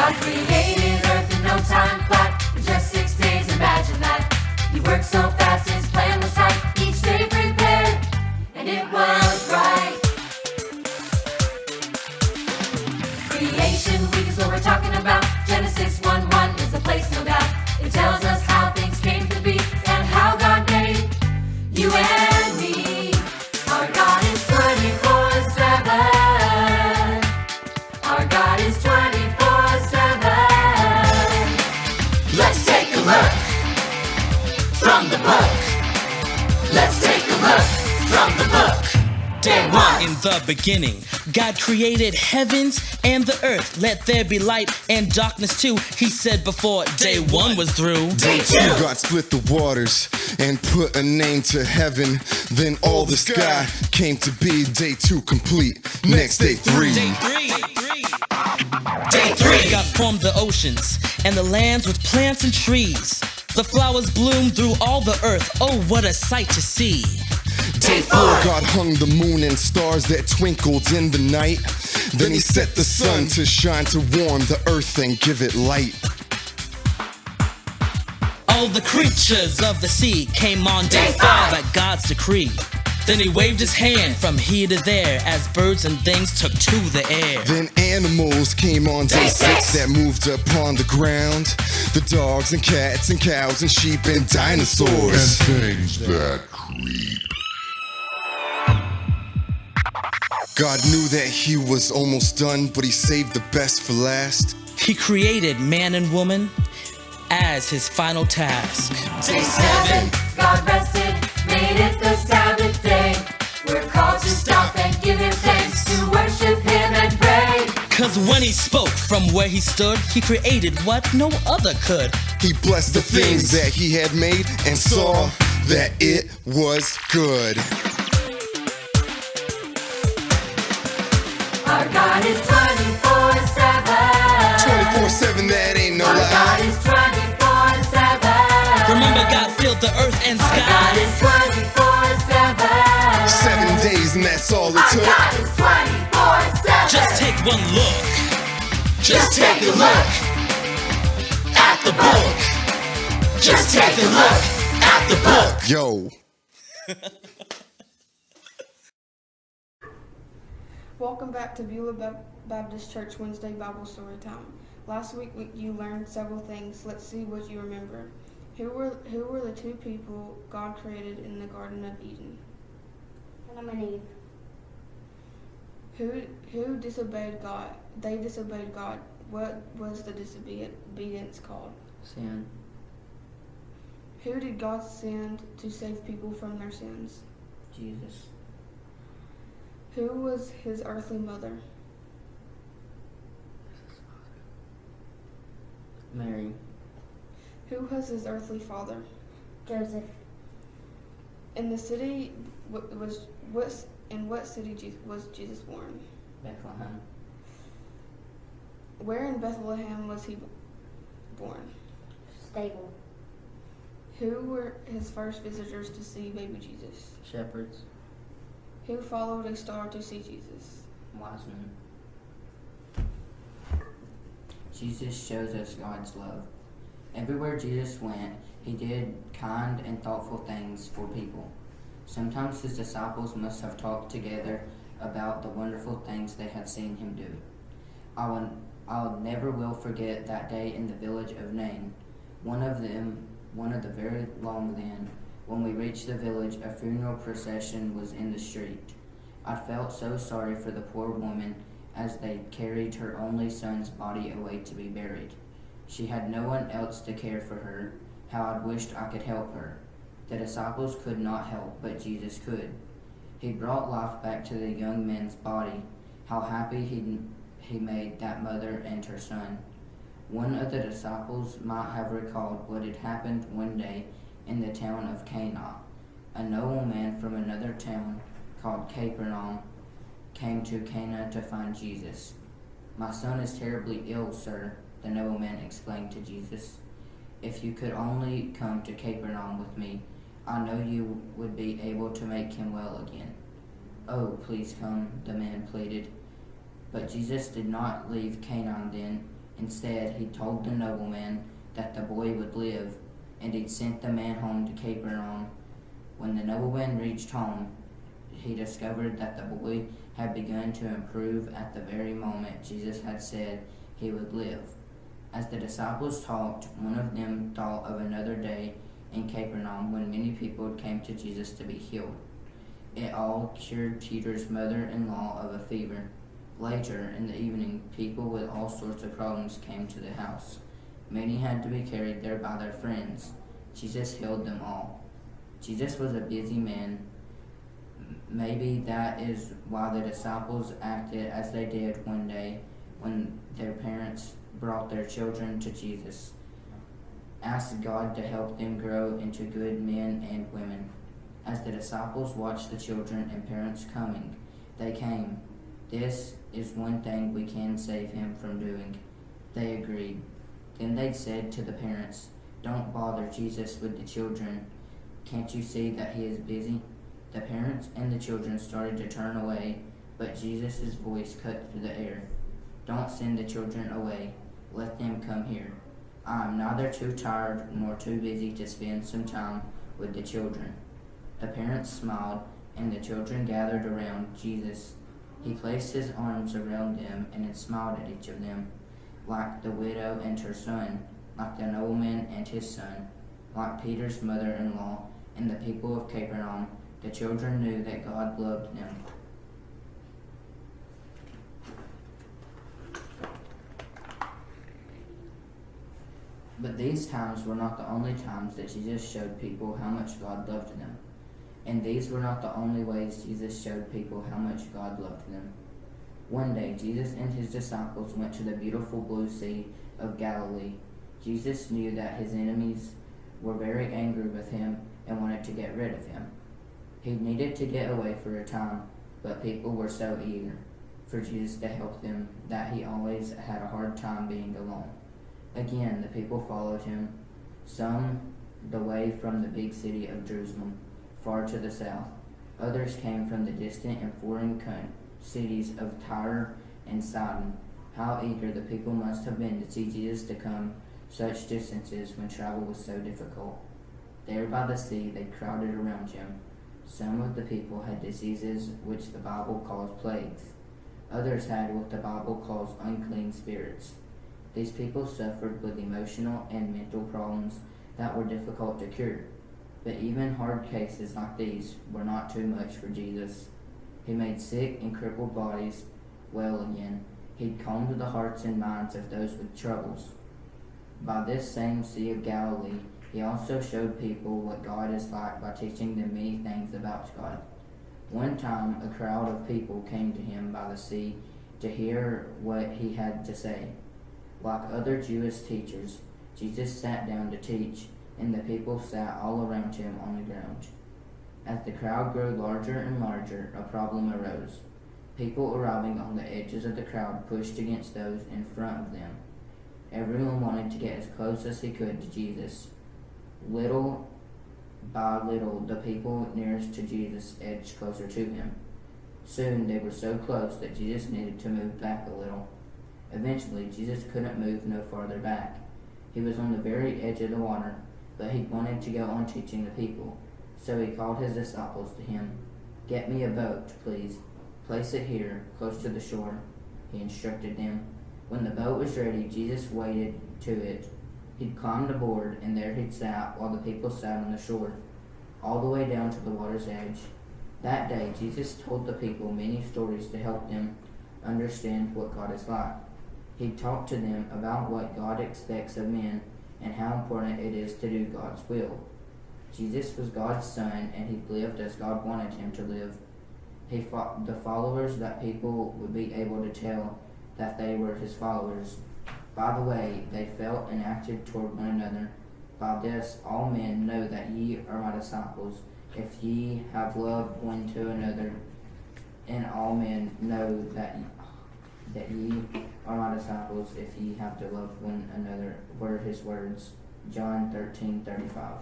God created earth in no time flat, in just 6 days, imagine that. He worked so fast, his plan was tight, each day prepared, and it was right. Creation week is what we're talking about. Genesis 1:1 is the place, no doubt. It tells us how things came to be and how God made you and me. Our God is 24/7. Our God is 24/7. Let's take a look from the book. Let's take a look from the book. Day one. In the beginning, God created heavens and the earth. Let there be light and darkness too. He said before day one was through. Day two. God split the waters and put a name to heaven. Then all the sky came to be. Day two complete. Next day three. Day three. God formed the oceans and the lands with plants and trees. The flowers bloomed through all the earth. Oh, what a sight to see. Day four. God hung the moon and stars that twinkled in the night. Then he set the sun to shine to warm the earth and give it light. All the creatures of the sea came on day five at God's decree. Then he waved his hand from here to there as birds and things took to the air. Then animals came on day six that moved upon the ground. The dogs and cats and cows and sheep and dinosaurs. And things that creep. God knew that he was almost done, but he saved the best for last. He created man and woman as his final task. Day 7, God rested, made it the Sabbath day. We're called to stop and give him thanks, to worship him and pray. Cause when he spoke from where he stood, he created what no other could. He blessed the things that he had made and saw that it was good. Our God is 24/7. 24/7, that ain't no Our lie. God is 24/7. Remember, God filled the earth and Our God sky. is 24/7. 7 days and that's all it Our took. God is 24/7. Just take one look. Just take a look at the book. Just take a look at the book. Yo. Welcome back to Beulah Baptist Church Wednesday Bible Story Time. Last week you learned several things. Let's see what you remember. Who were the two people God created in the Garden of Eden? Adam and Eve. Who disobeyed God? They disobeyed God. What was the disobedience called? Sin. Who did God send to save people from their sins? Jesus. Who was his earthly mother? Mary. Who was his earthly father? Joseph. In the city in what city was Jesus born? Bethlehem. Where in Bethlehem was he born? Stable. Who were his first visitors to see baby Jesus? Shepherds. Who followed a star to see Jesus? Wise men. Jesus shows us God's love. Everywhere Jesus went, he did kind and thoughtful things for people. Sometimes his disciples must have talked together about the wonderful things they had seen him do. I'll never will forget that day in the village of Nain. One of the very long then. When we reached the village, a funeral procession was in the street. I felt so sorry for the poor woman as they carried her only son's body away to be buried. She had no one else to care for her. How I wished I could help her. The disciples could not help, but Jesus could. He brought life back to the young man's body. How happy he made that mother and her son. One of the disciples might have recalled what had happened one day in the town of Cana. A nobleman from another town called Capernaum came to Cana to find Jesus. "My son is terribly ill, sir," the nobleman explained to Jesus. "If you could only come to Capernaum with me, I know you would be able to make him well again." "Oh, please come," the man pleaded. But Jesus did not leave Canaan then. Instead, he told the nobleman that the boy would live, and he'd sent the man home to Capernaum. When the nobleman reached home, he discovered that the boy had begun to improve at the very moment Jesus had said he would live. As the disciples talked, one of them thought of another day in Capernaum when many people came to Jesus to be healed. It all cured Peter's mother-in-law of a fever. Later, in the evening, people with all sorts of problems came to the house. Many had to be carried there by their friends. Jesus healed them all. Jesus was a busy man. Maybe that is why the disciples acted as they did one day when their parents brought their children to Jesus. Asked God to help them grow into good men and women. As the disciples watched the children and parents coming, they came. This is one thing we can save him from doing. They agreed. Then they said to the parents, "Don't bother Jesus with the children. Can't you see that he is busy?" The parents and the children started to turn away, but Jesus' voice cut through the air. "Don't send the children away. Let them come here. I am neither too tired nor too busy to spend some time with the children." The parents smiled, and the children gathered around Jesus. He placed his arms around them and smiled at each of them, like the widow and her son, like the nobleman and his son, like Peter's mother-in-law and the people of Capernaum. The children knew that God loved them. But these times were not the only times that Jesus showed people how much God loved them. And these were not the only ways Jesus showed people how much God loved them. One day, Jesus and his disciples went to the beautiful blue sea of Galilee. Jesus knew that his enemies were very angry with him and wanted to get rid of him. He needed to get away for a time, but people were so eager for Jesus to help them that he always had a hard time being alone. Again, the people followed him, some the way from the big city of Jerusalem, far to the south. Others came from the distant and foreign cities of Tyre and Sidon. How eager the people must have been to see Jesus to come such distances when travel was so difficult. There by the sea they crowded around him. Some of the people had diseases which the Bible calls plagues. Others had what the Bible calls unclean spirits. These people suffered with emotional and mental problems that were difficult to cure. But even hard cases like these were not too much for Jesus. He made sick and crippled bodies well again. He calmed the hearts and minds of those with troubles. By this same Sea of Galilee, he also showed people what God is like by teaching them many things about God. One time, a crowd of people came to him by the sea to hear what he had to say. Like other Jewish teachers, Jesus sat down to teach, and the people sat all around him on the ground. As the crowd grew larger and larger, a problem arose. People arriving on the edges of the crowd pushed against those in front of them. Everyone wanted to get as close as he could to Jesus. Little by little, the people nearest to Jesus edged closer to him. Soon they were so close that Jesus needed to move back a little. Eventually, Jesus couldn't move no farther back. He was on the very edge of the water, but he wanted to go on teaching the people. So he called his disciples to him. "Get me a boat, please. Place it here, close to the shore," he instructed them. When the boat was ready, Jesus waded to it. He'd climbed aboard, and there he'd sat while the people sat on the shore, all the way down to the water's edge. That day, Jesus told the people many stories to help them understand what God is like. He talked to them about what God expects of men and how important it is to do God's will. Jesus was God's son, and he lived as God wanted him to live. He fought the followers that people would be able to tell that they were his followers. By the way they felt and acted toward one another. By this all men know that ye are my disciples, if ye have love one to another. And all men know that ye are my disciples, if ye have to love one another, were his words. John 13:35.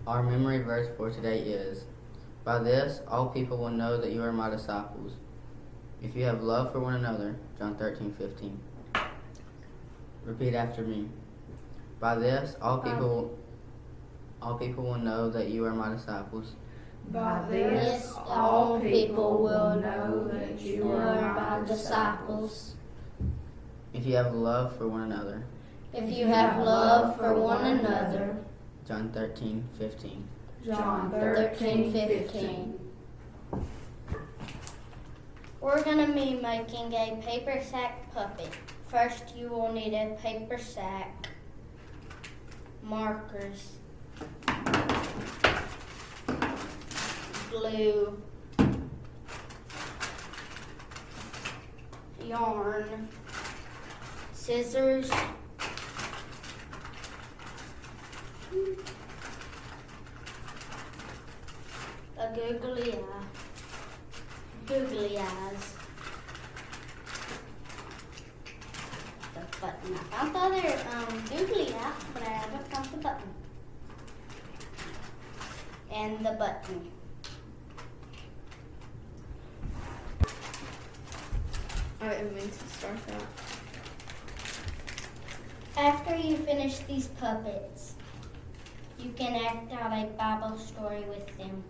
Our memory verse for today is By this, all people will know that you are my disciples, if you have love for one another. John 13:15. Repeat after me. By this, all people will know that you are my disciples. By This, all people will know that you are my disciples. If you have love for one another. If you have love for one another. John 13:15. John 13:15. We're going to be making a paper sack puppet. First, you will need a paper sack, markers, glue, yarn, scissors, a googly eyes, the button. I found the other googly eye, but I haven't found the button. And the button. Alright, it means to start that. After you finish these puppets, you can act out a Bible story with them.